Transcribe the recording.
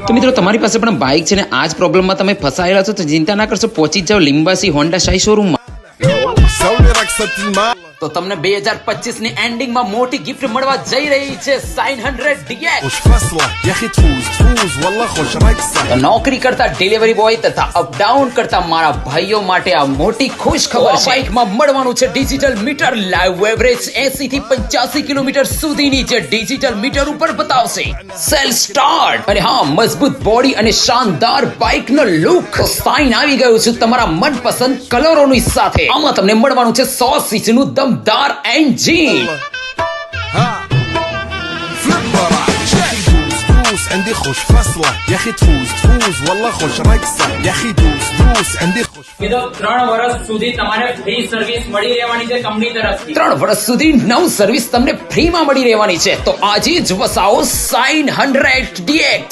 તો મિત્રો તમારી પાસે પણ બાઇક છે ને આ જ પ્રોબ્લેમમાં તમે ફસાયેલા છો તો ચિંતા ના કરશો, પહોંચી જાઓ લિંબાસી હોન્ડા શાહી શોરૂમમાં. તો તમને 2025 ની એન્ડિંગ માં મોટી ગિફ્ટ મળવા જઈ રહી છે સાઇન 100 DX. તો નોકરી કરતા ડિલિવરી બોય તથા અપડાઉન કરતા મારા ભાઈઓ માટે આ મોટી ખુશ ખબર છે. બાઇકમાં મળવાનું છે ડિજિટલ મીટર, લાઈવ એવરેજ 80 થી 85 કિલોમીટર સુધીની જે ડિજિટલ મીટર ઉપર બતાવશે. સેલ સ્ટાર્ટ અને હા મજબૂત બોડી અને શાનદાર બાઇક નો લુક. સાઇન આવી ગયું છે તમારા મનપસંદ કલરોની સાથે. આમાં તમને મળવાનું છે 100 cc નું દમદાર એન્જિન. عندي خوش فصلة يا اخي تفوز والله خوش رقصة يا اخي دوس عندي خوش. કીધો 3 વર્ષ સુધી તમારે ફ્રી સર્વિસ મળી રહેવાની છે કંપની તરફથી. 3 વર્ષ સુધી નવ સર્વિસ તમને ફ્રીમાં મળી રહેવાની છે. તો આજે જ વસાવો સાઇન 100 DX.